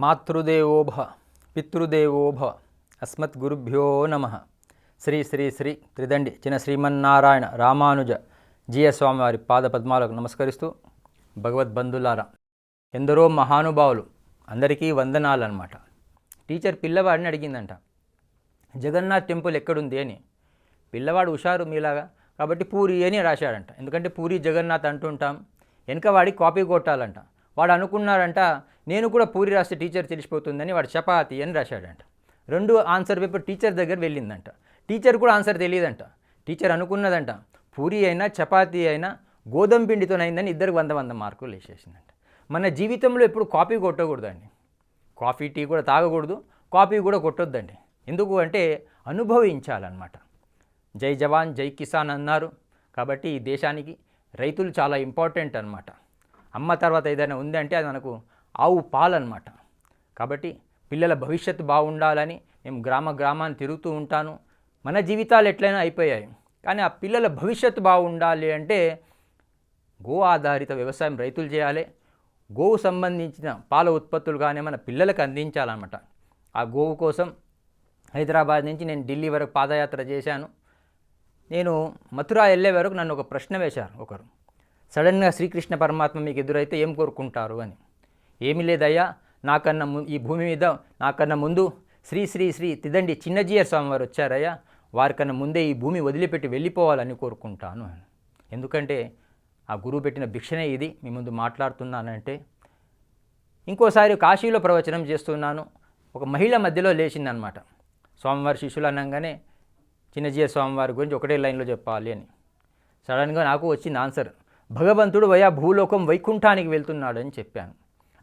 మాతృదేవోభ పితృదేవోభ అస్మద్గురుభ్యో నమ. శ్రీ శ్రీ శ్రీ త్రిదండి చిన శ్రీమన్నారాయణ రామానుజ జీయస్వామి వారి పాద పద్మాలకు నమస్కరిస్తూ, భగవద్బంధులారా, ఎందరో మహానుభావులు, అందరికీ వందనాలు అన్నమాట. టీచర్ పిల్లవాడిని అడిగిందంట, జగన్నాథ్ టెంపుల్ ఎక్కడుంది అని. పిల్లవాడు హుషారు మీలాగా కాబట్టి పూరి అని రాశాడంట. ఎందుకంటే పూరి జగన్నాథ్ అంటుంటాం, వెనక వాడికి కాపీ కొట్టాలంట. వాడు అనుకున్నాడంట, నేను కూడా పూరి రాస్తే టీచర్ తెలిసిపోతుందని వాడు చపాతి అని రాశాడంట. రెండు ఆన్సర్ పేపర్ టీచర్ దగ్గర వెళ్ళిందంట. టీచర్ కూడా ఆన్సర్ తెలియదంట. టీచర్ అనుకున్నదంట, పూరి అయినా చపాతీ అయినా గోధుమ పిండితోనైందని ఇద్దరికి 100 మార్కులు వేసేసిందంట. మన జీవితంలో ఎప్పుడు కాపీ కొట్టకూడదండి. కాఫీ టీ కూడా తాగకూడదు, కాపీ కూడా కొట్టొద్దండి. ఎందుకు అంటే అనుభవించాలన్నమాట. జై జవాన్ జై కిసాన్ అన్నారు కాబట్టి ఈ దేశానికి రైతులు చాలా ఇంపార్టెంట్ అన్నమాట. అమ్మ తర్వాత ఏదైనా ఉందంటే అది మనకు ఆవు పాలన్నమాట. కాబట్టి పిల్లల భవిష్యత్తు బాగుండాలని మేము గ్రామాన్ని తిరుగుతూ ఉంటాను. మన జీవితాలు ఎట్లయినా అయిపోయాయి, కానీ ఆ పిల్లల భవిష్యత్తు బాగుండాలి అంటే గో ఆధారిత వ్యవసాయం రైతులు చేయాలి. గోవు సంబంధించిన పాల ఉత్పత్తులు కానీ మన పిల్లలకు అందించాలన్నమాట. ఆ గోవు కోసం హైదరాబాద్ నుంచి నేను ఢిల్లీ వరకు పాదయాత్ర చేశాను. నేను మథురా వెళ్ళే వరకు నన్ను ఒక ప్రశ్న వేశారు ఒకరు. సడన్గా శ్రీకృష్ణ పరమాత్మ మీకు ఎదురైతే ఏం కోరుకుంటారు అని. ఏమీ లేదయ్యా, నాకన్నా ఈ భూమి మీద నాకన్నా ముందు శ్రీ శ్రీ శ్రీ తిదండి చిన్నజీయర్ స్వామి వారు వచ్చారయ్యా, వారికన్నా ముందే ఈ భూమి వదిలిపెట్టి వెళ్ళిపోవాలని కోరుకుంటాను అని. ఎందుకంటే ఆ గురువు పెట్టిన భిక్షనే ఇది మీ ముందు మాట్లాడుతున్నానంటే. ఇంకోసారి కాశీలో ప్రవచనం చేస్తున్నాను. ఒక మహిళ మధ్యలో లేచిందనమాట. స్వామివారి శిష్యులు అనగానే చిన్నజీయర్ స్వామివారి గురించి ఒకటే లైన్లో చెప్పాలి అని. సడన్గా నాకు వచ్చింది ఆన్సర్, భగవంతుడు వయా భూలోకం వైకుంఠానికి వెళ్తున్నాడు అని చెప్పాను.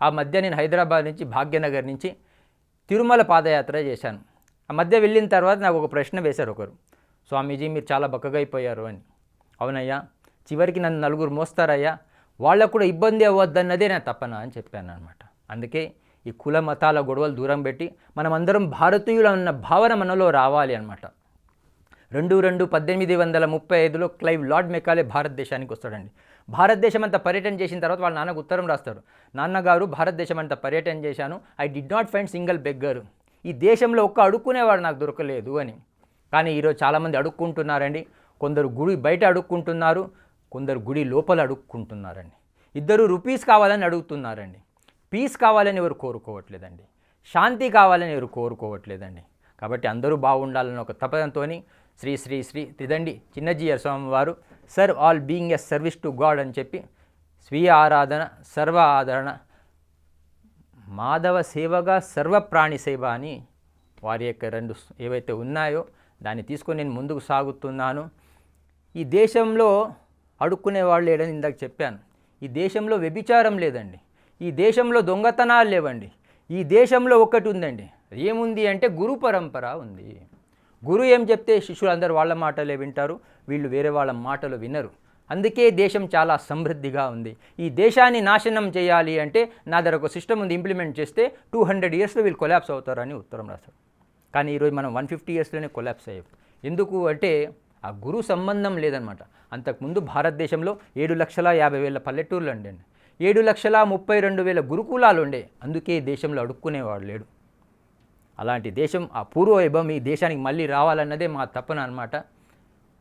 ఆ మధ్య నేను హైదరాబాద్ నుంచి భాగ్యనగర్ నుంచి తిరుమల పాదయాత్ర చేశాను. ఆ మధ్య వెళ్ళిన తర్వాత నాకు ఒక ప్రశ్న వేశారు ఒకరు, స్వామీజీ మీరు చాలా బక్కగా అయిపోయారు అని. అవునయ్యా, చివరికి నన్ను నలుగురు మోస్తారయ్యా, వాళ్ళకు కూడా ఇబ్బంది అవ్వద్దన్నదే నా తపన అని చెప్పాను అనమాట. అందుకే ఈ కుల మతాల గొడవలు దూరం పెట్టి మనమందరం భారతీయులు అన్న భావన మనలో రావాలి అనమాట. 1835లో క్లైవ్ లార్డ్ మెకాలే భారతదేశానికి వస్తాడండి. భారతదేశం అంతా పర్యటన చేసిన తర్వాత వాళ్ళ నాన్నకు ఉత్తరం రాస్తాడు, నాన్నగారు భారతదేశం అంతా పర్యటన చేశాను, I did not find single beggar. ఈ దేశంలో ఒక్క అడుక్కునేవాడు నాకు దొరకలేదు అని. కానీ ఈరోజు చాలామంది అడుక్కుంటున్నారండి. కొందరు గుడి బయట అడుక్కుంటున్నారు, కొందరు గుడి లోపల అడుక్కుంటున్నారండి. ఇద్దరు రూపీస్ కావాలని అడుగుతున్నారండి. పీస్ కావాలని ఎవరు కోరుకోవట్లేదండి. శాంతి కావాలని ఎవరు కోరుకోవట్లేదండి. కాబట్టి అందరూ బాగుండాలని ఒక తపనతో శ్రీ శ్రీ శ్రీ త్రిదండి చిన్నజీయర్ స్వామి వారు serve all being a service to God అని చెప్పి స్వీయ ఆరాధన సర్వ ఆదరణ మాధవ సేవగా సర్వప్రాణి సేవ అని వారి యొక్క 2 ఏవైతే ఉన్నాయో దాన్ని తీసుకొని నేను ముందుకు సాగుతున్నాను. ఈ దేశంలో అడుక్కునే వాళ్ళు లేడని ఇందాక చెప్పాను. ఈ దేశంలో వ్యభిచారం లేదండి. ఈ దేశంలో దొంగతనాలు లేవండి. ఈ దేశంలో ఒక్కటి ఉందండి. ఏముంది అంటే గురు పరంపర ఉంది. గురు ఏం చెప్తే శిష్యులు అందరూ వాళ్ళ మాటలే వింటారు, వీళ్ళు వేరే వాళ్ళ మాటలు వినరు. అందుకే దేశం చాలా సమృద్ధిగా ఉంది. ఈ దేశాన్ని నాశనం చేయాలి అంటే నా దగ్గర ఒక సిస్టమ్ ఉంది, ఇంప్లిమెంట్ చేస్తే 200 yearsలో వీళ్ళు కొలాప్స్ అవుతారని ఉత్తరం రాస్తారు. కానీ ఈరోజు మనం 150 yearsలోనే కొలాప్స్ అయ్యాం. ఎందుకు అంటే ఆ గురు సంబంధం లేదనమాట. అంతకుముందు భారతదేశంలో 7,50,000 పల్లెటూర్లు ఉండే, 7,32,000 గురుకులాలు ఉండే. అందుకే దేశంలో అడుక్కునేవాడు లేడు. అలాంటి దేశం ఆ పూర్వవైభవం ఈ దేశానికి మళ్ళీ రావాలన్నదే మా తపన అనమాట.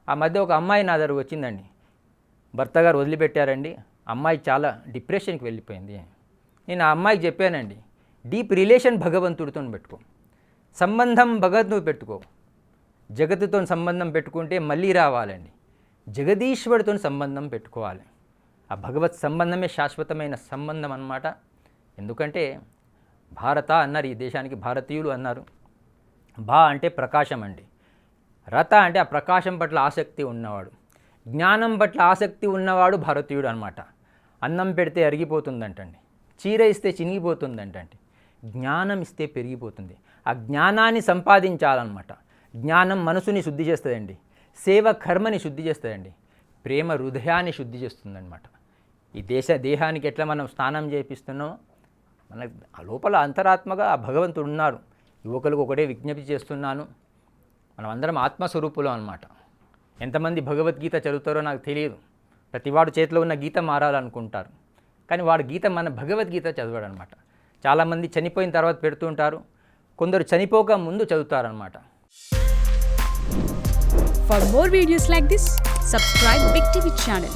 ఆ మధ్య ఒక అమ్మాయి నా దగ్గరకు వచ్చిందండి. భర్త గారు వదిలిపెట్టారండి, అమ్మాయి చాలా డిప్రెషన్కి వెళ్ళిపోయింది. నేను ఆ అమ్మాయికి చెప్పానండి, డీప్ రిలేషన్ భగవంతుడితో పెట్టుకో, సంబంధం భగవంతుడు పెట్టుకో. జగత్తుతో సంబంధం పెట్టుకుంటే మళ్ళీ రావాలండి. జగదీశ్వరుడితో సంబంధం పెట్టుకోవాలి. ఆ భగవత్ సంబంధమే శాశ్వతమైన సంబంధం అన్నమాట. ఎందుకంటే భారత అన్నారు, ఈ దేశానికి భారతీయులు అన్నారు. భా అంటే ప్రకాశం అండి, రత అంటే ఆ ప్రకాశం పట్ల ఆసక్తి ఉన్నవాడు, జ్ఞానం పట్ల ఆసక్తి ఉన్నవాడు భారతీయుడు అనమాట. అన్నం పెడితే అరిగిపోతుందంటండి, చీర ఇస్తే చినిగిపోతుందంటండి, జ్ఞానం ఇస్తే పెరిగిపోతుంది. ఆ జ్ఞానాన్ని సంపాదించాలన్నమాట. జ్ఞానం మనసుని శుద్ధి చేస్తుందండి, సేవ కర్మని శుద్ధి చేస్తుందండి, ప్రేమ హృదయాన్ని శుద్ధి చేస్తుందన్నమాట. ఈ దేహానికి ఎట్లా మనం స్నానం చేపిస్తున్నామో మన లోపల అంతరాత్మగా ఆ భగవంతుడు ఉన్నారు. యువకులకు ఒకటే విజ్ఞప్తి చేస్తున్నాను, మనం అందరం ఆత్మస్వరూపులం అన్నమాట. ఎంతమంది భగవద్గీత చదువుతారో నాకు తెలియదు. ప్రతివాడు చేతిలో ఉన్న గీత మారాలనుకుంటారు, కానీ వాడు గీత మన భగవద్గీత చదవడనమాట. చాలామంది చనిపోయిన తర్వాత పెడుతూ ఉంటారు, కొందరు చనిపోక ముందు చదువుతారనమాట. For more videos like this, subscribe Big TV channel.